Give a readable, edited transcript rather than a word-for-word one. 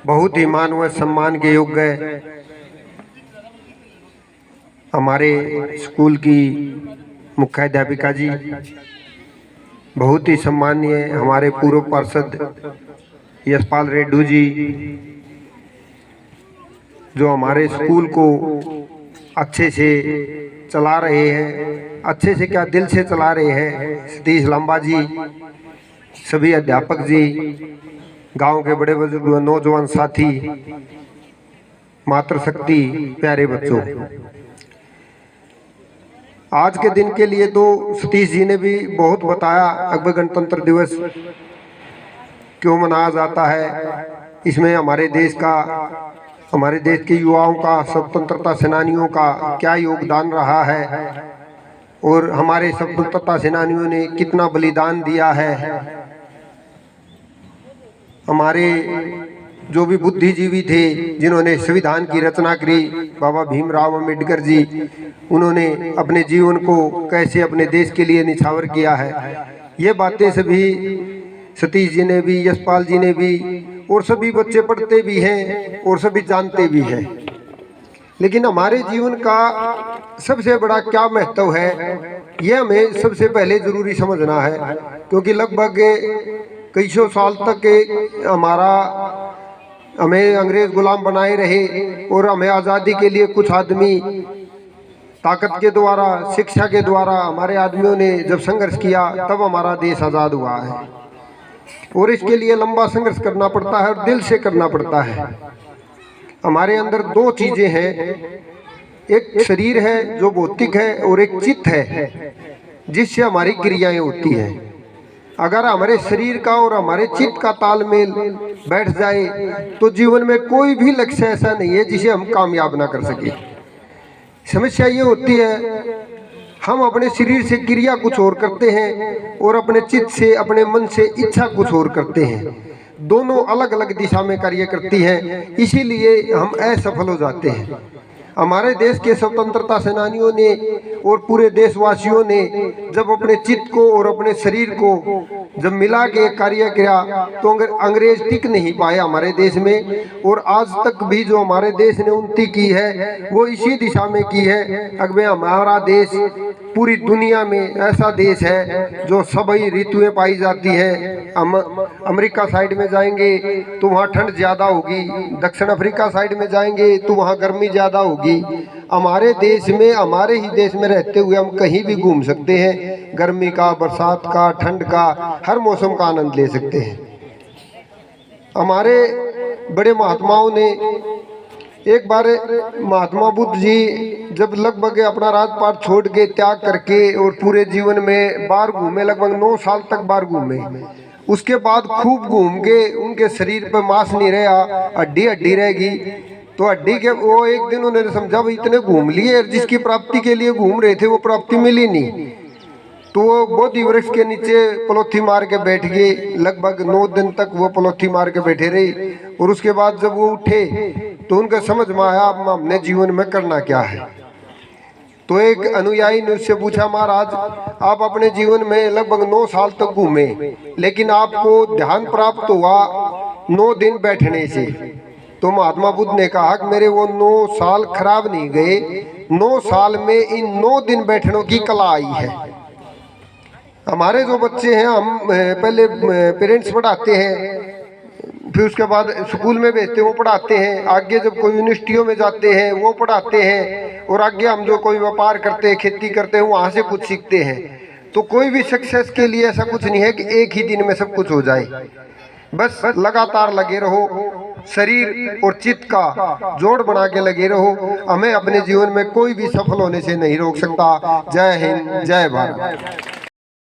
बहुत ही मान व सम्मान के योग्य हमारे स्कूल की मुख्याध्यापिका जी, बहुत ही सम्मानीय हमारे पूर्व पार्षद यशपाल रेड्डी जी, जो हमारे स्कूल को अच्छे से चला रहे हैं, अच्छे से क्या दिल से चला रहे हैं, सतीश लंबा जी, सभी अध्यापक जी, गांव के बड़े बुजुर्ग, नौजवान साथी, मातृशक्ति, प्यारे बच्चों, आज के दिन के लिए तो सतीश जी ने भी बहुत बताया। अकबर गणतंत्र दिवस क्यों मनाया जाता है, इसमें हमारे देश के युवाओं का, स्वतंत्रता सेनानियों का क्या योगदान रहा है और हमारे स्वतंत्रता सेनानियों ने कितना बलिदान दिया है। हमारे जो भी बुद्धिजीवी थे जिन्होंने संविधान की रचना करी, बाबा भीमराव अम्बेडकर जी, उन्होंने अपने जीवन को कैसे अपने देश के लिए निछावर किया है, ये बातें सभी सतीश जी ने भी, यशपाल जी ने भी, और सभी बच्चे पढ़ते भी हैं और सभी जानते भी हैं। लेकिन हमारे जीवन का सबसे बड़ा क्या महत्व है, यह हमें सबसे पहले जरूरी समझना है, क्योंकि लगभग कई सौ साल तक हमें अंग्रेज गुलाम बनाए रहे और हमें आज़ादी के लिए कुछ आदमी ताकत के द्वारा, शिक्षा के द्वारा हमारे आदमियों ने जब संघर्ष किया तब हमारा देश आज़ाद हुआ है। और इसके लिए लंबा संघर्ष करना पड़ता है और दिल से करना पड़ता है। हमारे अंदर दो चीजें हैं, एक शरीर है जो भौतिक है और एक चित्त है जिससे हमारी क्रियाएं होती हैं। अगर हमारे शरीर का और हमारे चित्त का तालमेल बैठ जाए तो जीवन में कोई भी लक्ष्य ऐसा नहीं है जिसे हम कामयाब ना कर सके। समस्या ये होती है, हम अपने शरीर से क्रिया कुछ और करते हैं और अपने चित्त से, अपने मन से इच्छा कुछ और करते हैं। दोनों अलग अलग दिशा में कार्य करती हैं, इसीलिए हम असफल हो जाते हैं। हमारे देश के स्वतंत्रता सेनानियों ने और पूरे देशवासियों ने जब अपने चित्त को और अपने शरीर को जब मिला के कार्य किया तो अंग्रेज टिक नहीं पाए हमारे देश में। और आज तक भी जो हमारे देश ने उन्नति की है वो इसी दिशा में की है। अगर हमारा देश पूरी दुनिया में ऐसा देश है जो सभी ऋतुएं पाई जाती है। अमेरिका साइड में जाएंगे तो वहाँ ठंड ज़्यादा होगी, दक्षिण अफ्रीका साइड में जाएंगे तो वहाँ गर्मी ज़्यादा होगी। हमारे देश में, हमारे ही देश में रहते हुए हम कहीं भी घूम सकते हैं, गर्मी का, बरसात का, ठंड का, हर मौसम का आनंद ले सकते हैं। हमारे बड़े महात्माओं ने, एक बार महात्मा बुद्ध जी जब लगभग अपना राजपाट छोड़ के, त्याग करके और पूरे जीवन में बाहर घूमे, लगभग 9 साल तक बाहर घूमे। उसके बाद खूब घूम के उनके शरीर पर मांस नहीं रहा, हड्डी हड्डी रहेगी। तो हड्डी के वो एक दिन उन्होंने समझा भाई इतने घूम लिए, जिसकी प्राप्ति के लिए घूम रहे थे वो प्राप्ति मिली नहीं। तो वो बोधि वृक्ष के नीचे पलोथी मार के बैठ गए। लगभग 9 दिन तक वो पलोथी मार के बैठे रहे और उसके बाद जब वो उठे तो उनका समझ में आया अब हमने जीवन में करना क्या है। तो एक अनुयायी ने उससे पूछा, महाराज आप अपने जीवन में लगभग 9 साल तक घूमे, लेकिन आपको ध्यान प्राप्त हुआ 9 दिन बैठने से। तो महात्मा बुद्ध ने कहा कि मेरे वो 9 साल खराब नहीं गए, 9 साल में इन 9 दिन बैठने की कला आई है। हमारे जो बच्चे हैं, हम पहले पेरेंट्स पढ़ाते हैं, फिर उसके बाद स्कूल में भेजते हैं, वो पढ़ाते हैं, आगे जब कोई यूनिवर्सिटियों में जाते हैं वो पढ़ाते हैं, और आगे हम जो कोई व्यापार करते हैं, खेती करते हैं, वहाँ से कुछ सीखते हैं। तो कोई भी सक्सेस के लिए ऐसा कुछ नहीं है कि एक ही दिन में सब कुछ हो जाए। बस लगातार लगे रहो, शरीर और चित्त का जोड़ बना के लगे रहो। हमें अपने जीवन में कोई भी सफल होने से नहीं रोक सकता। जय हिंद, जय भारत।